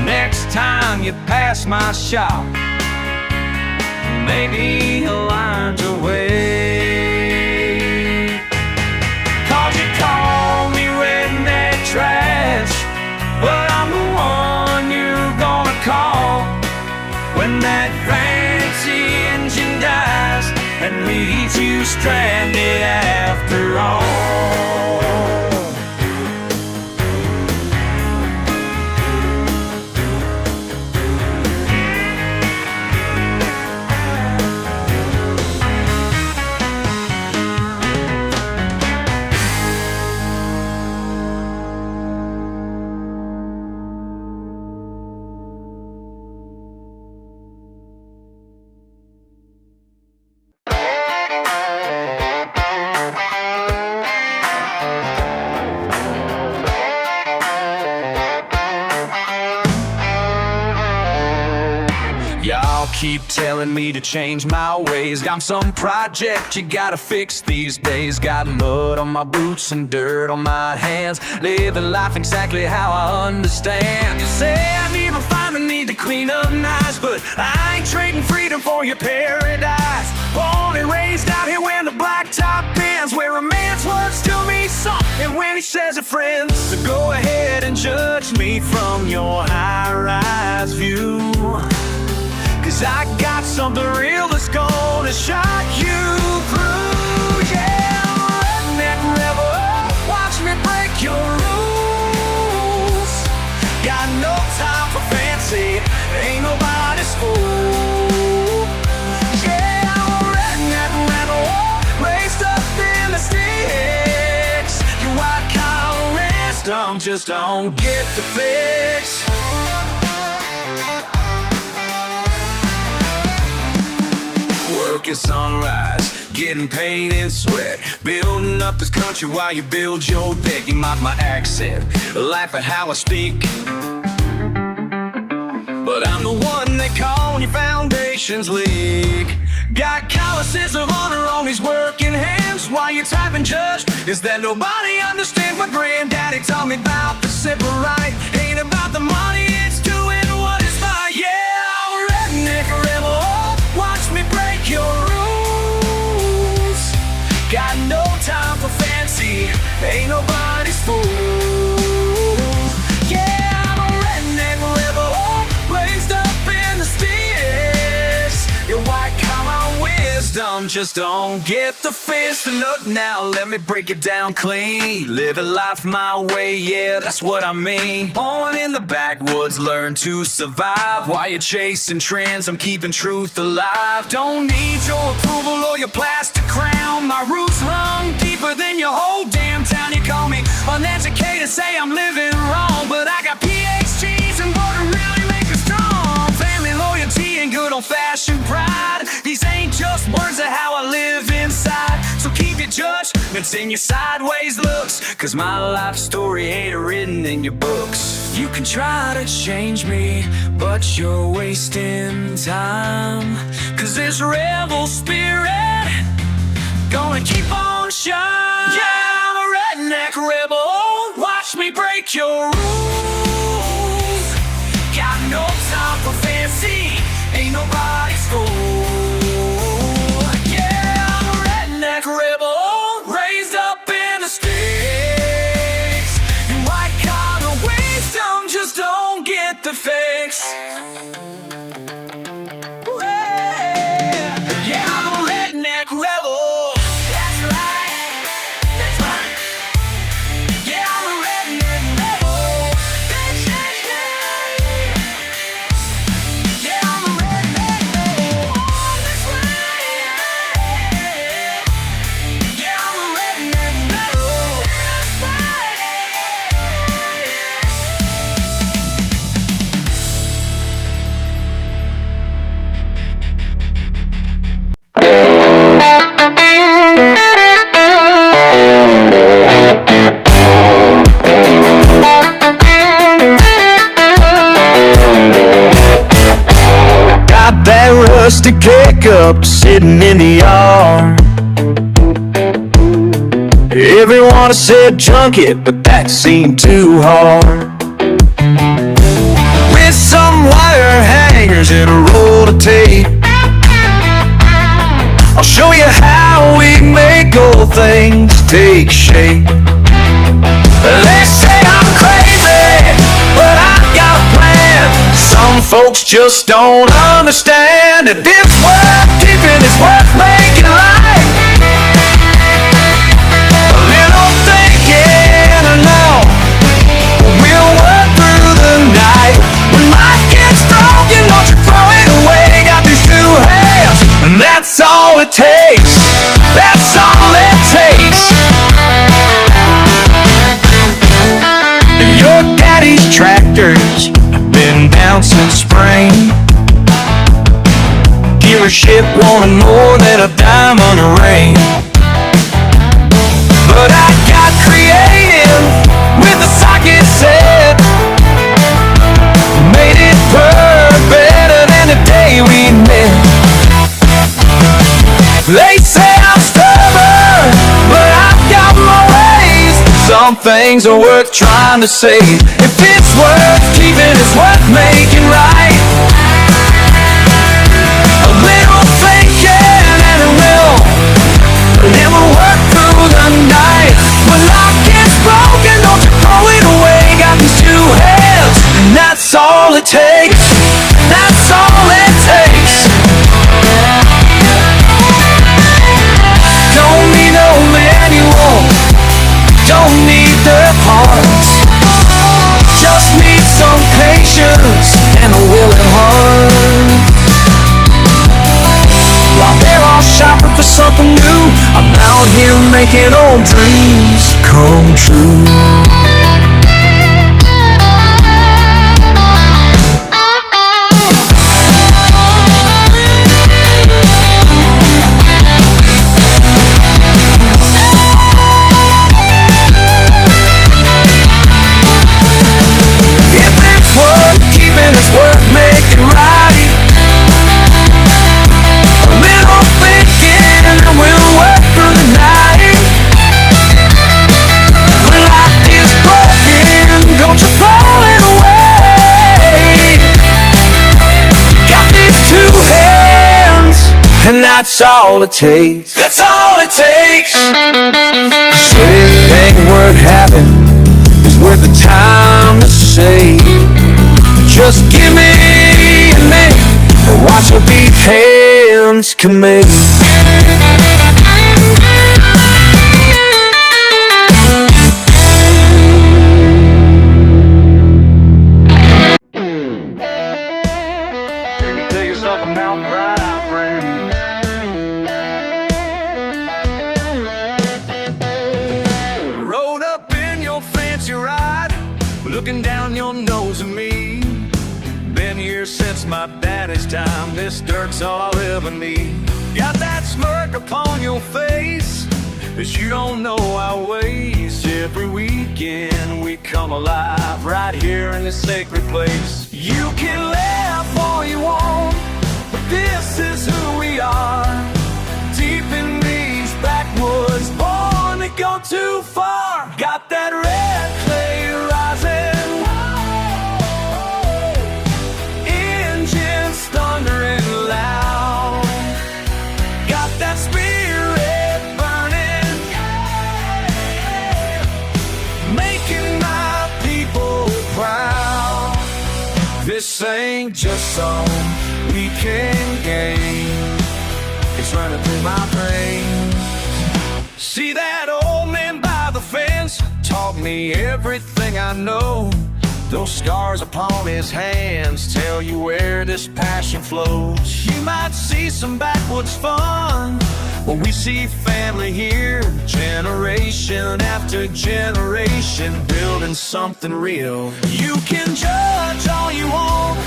Next time you pass my shop, maybe a line's away. 'Cause you call me redneck trash, but I'm the one you're gonna call when that fancy engine dies and leaves you stranded after all. Y'all keep telling me to change my ways. Got some project you gotta fix these days. Got mud on my boots and dirt on my hands. Living life exactly how I understand. You say I need refinement, need to clean up nice, but I ain't trading freedom for your paradise. Born and raised out here where the blacktop ends, where a man's words to me something when he says a friend. So go ahead and judge me from your high-rise view, 'cause I got something real that's gonna shock you through. Yeah, redneck rebel, watch me break your rules. Got no time for fancy, ain't nobody's fool. Yeah, I'm a redneck rebel, raised up in the sticks. Your white collar wisdom just don't get the fix. Work at sunrise, getting paid in sweat, building up this country while you build your deck. You mock my accent, laugh at how I speak, but I'm the one they call when your foundations leak. Got calluses of honor on these working hands while you're typing judge. Is that nobody understands what granddaddy taught me about the simple right? Ain't about the money, it's doing what is right. Yeah, I'm a redneck rebel, watch me break your rules. Got no time for fancy, ain't nobody's fool. Yeah, I'm a redneck rebel, raised up in the sticks. Your white collar wisdom just don't get the fist. And look now, let me break it down clean. Living life my way, yeah, that's what I mean. Born in the backwoods, learn to survive. While you're chasing trends, I'm keeping truth alive. Don't need your approval or your plastic crown. My roots run deeper than your whole damn town. You call me uneducated, say I'm living wrong, but I got PhDs and what to really make us strong. Family lawyer and sing your sideways looks, 'cause my life story ain't written in your books. You can try to change me, but you're wasting time, 'cause this rebel spirit gonna keep on shining. Yeah, I'm a redneck rebel, watch me break your rules. Got no time for fancy, ain't nobody's fool. Yeah, I'm a redneck rebel, raised up in the sticks, and white collar wisdom just don't get the fix. Yeah, I'm a redneck rebel. That's right, that's right. Yeah, I'm a redneck rebel. Yeah, I'm a redneck rebel. That's right. Yeah, I'm a redneck rebel. That's right. Got that rusty pickup sitting in the yard. Everyone said junk it, but that seemed too hard. With some wire hangers and a roll of tape, I'll show you how we make old things take shape. They say I'm crazy, but I've got a plan. Some folks just don't understand that this worth keeping is worth making right. A little thinking and now we'll work through the night. When life gets broken, don't you throw it away. Got these two hands, and that's all it takes. That's all it takes. Your daddy's tractors have been down since spring. Dealership wanted more than a diamond ring. But I got creative with the socket set, made it purr better than the day we met. They say I'm stubborn, but I've got my ways. Some things are worth trying to save. If it's worth keeping, it's worth making right. A little thinking and a will, and then we'll work through the night. When life gets broken, don't you throw it away. Got these two hands, and that's all it takes. That's all it takes. Don't need no manual, don't need their parts, just need some patience and a willing heart. While they're all shopping for something new, I'm out here making old dreams come true. It's worth making right. A little thinking and we'll work through the night. When life is broken, don't you throw it away. Got these two hands, and that's all it takes. That's all it takes. Say it ain't worth having, it's worth the time to save. Just give me a minute and watch what these hands can make. Take yourself a mountain ride, friend. Rode up in your fancy ride, looking down your nose at me. Been here since my daddy's time, this dirt's all I'll ever need. Got that smirk upon your face, But you don't know our ways. Every weekend we come alive right here in this sacred place. You can laugh all you want, but this is who we are. Deep in these backwoods, born to go too far. Got that red clay rising, engines thundering loud. Got that spirit burning, making my people proud. This ain't just some weekend game, it's running through my brain. See that old man by the fence taught me everything I know. Those scars upon his hands tell you where this passion flows. You might see some backwoods fun, but we see family here, generation after generation, building something real. You can judge all you want,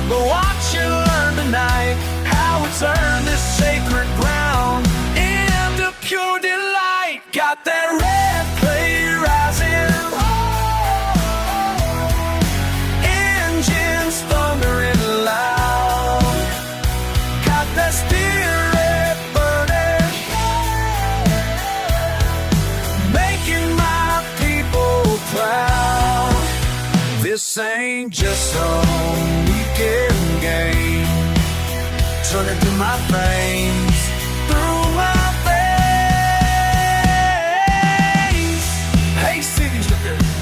but watch you learn tonight how it's earned this sacred ground into pure delight. Got that red clay rising, engines thundering loud. Got that spirit burning, making my people proud. This ain't just some weekend game, turning through my veins, through my veins. Hey city,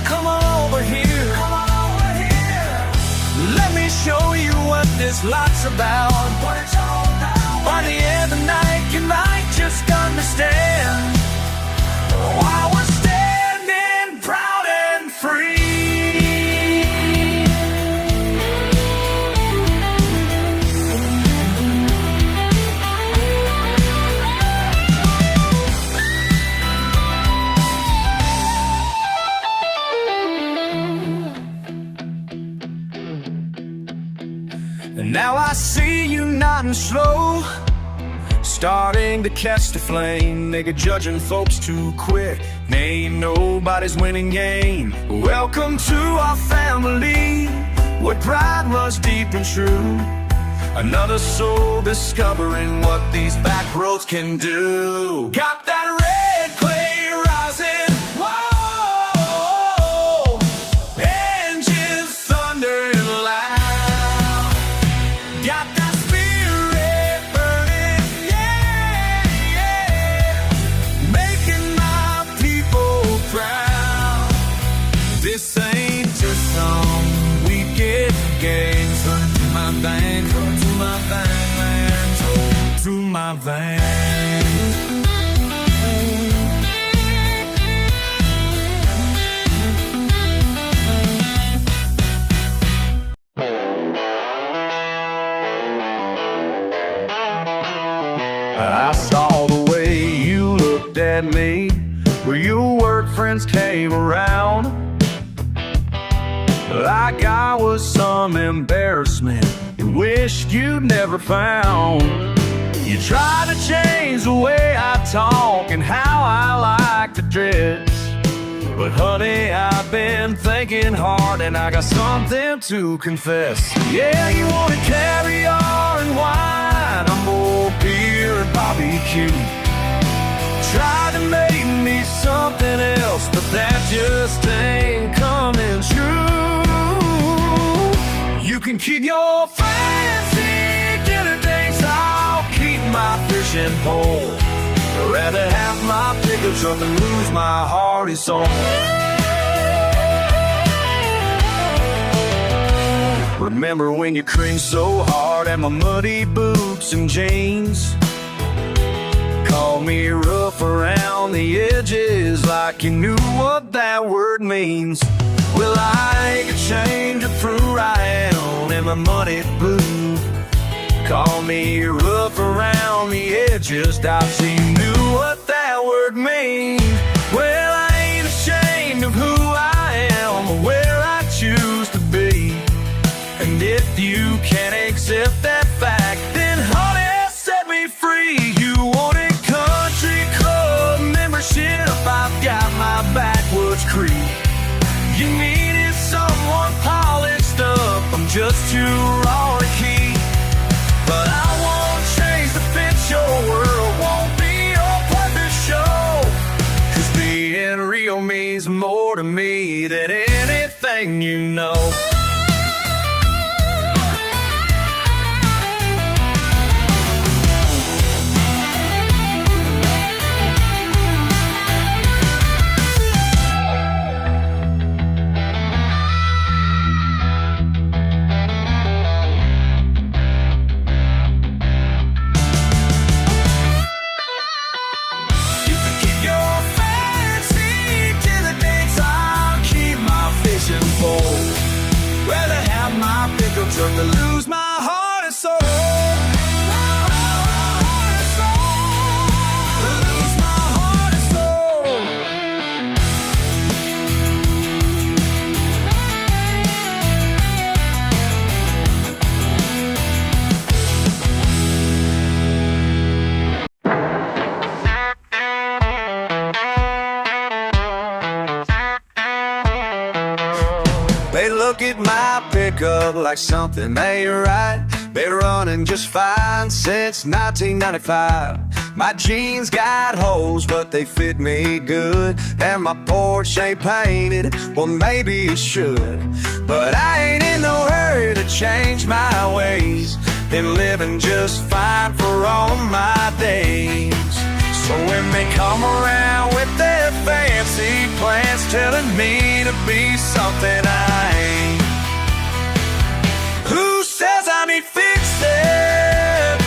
come on over here, come on over here. Let me show you what this life's about, what it's all about. By the end of the night, you might just understand why we're standing proud and free. And now I see you nodding slow, starting to catch the flame. Nigga judging folks too quick, ain't nobody's winning game. Welcome to our family, where pride runs deep and true. Another soul discovering what these back roads can do. Got that red clay rising, whoa, engines thundering loud. Got that spirit burning, yeah, yeah, making my people proud. This ain't just some weekend game. Turn to my vein, turn to my vein, man, turn to my vein. I saw the way you looked at me, where your work friends came around, like I was some embarrassment you wished you'd never found. You tried to change the way I talk and how I like to dress, but honey, I've been thinking hard and I got something to confess. Yeah, you wanted caviar and wine, I'm more beer and barbecue. Tried to make me something else, but that just ain't coming true. You can keep your fancy dinner dates, I'll keep my fishing pole. I'd rather have my pickup truck than lose my heart and soul. Remember when you cringed so hard at my muddy boots and jeans? Called me rough around the edges, like you knew what that word means. Well, I could change it through right on in my muddy boot. Call me rough around the edges, doubt she knew what that word means. Well, I ain't ashamed of who I am or where I choose to be. And if you can't accept that fact, then honey, set me free. You wanted country club membership letting you know. To lose my heart and soul. Lose my heart and soul. They look at my pickup like something ain't right. Been running just fine since 1995. My jeans got holes, but they fit me good. And my porch ain't painted, well maybe it should. But I ain't in no hurry to change my ways. Been living just fine for all my days. So when they come around with their fancy plans, telling me to be something I ain't, who says I need fixing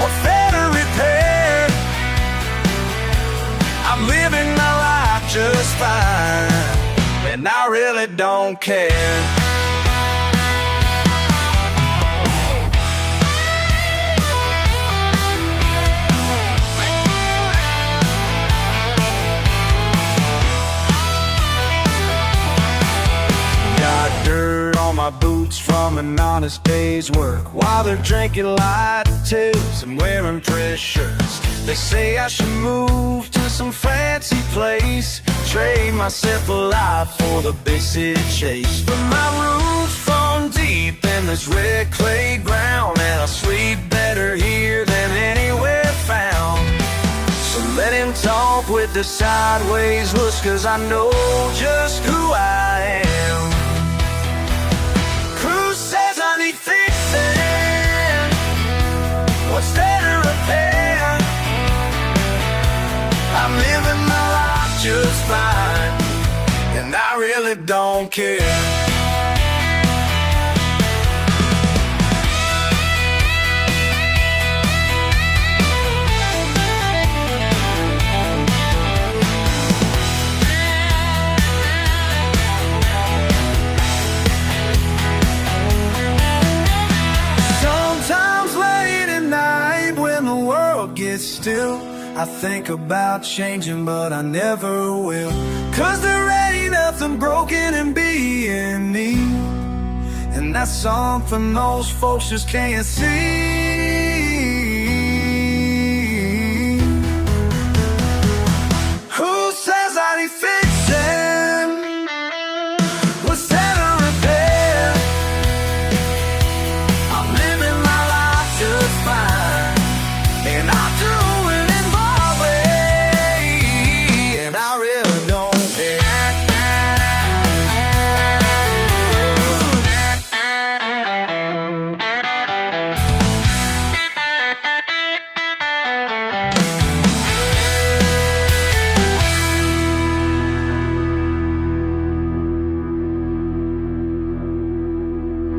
or better repair? I'm living my life just fine, and I really don't care. Dirt on my boots from an honest day's work, while they're drinking light tubs and wearing press shirts. They say I should move to some fancy place, trade myself alive for the big city chase. But my roots from deep in this red clay ground, and I sleep better here than anywhere found. So let him talk with the sideways looks, 'cause I know just who I am. Fixing what's there to repair? I'm living my life just fine, and I really don't care. Still, I think about changing, but I never will. 'Cause there ain't nothing broken in being me, and that's something most folks just can't see.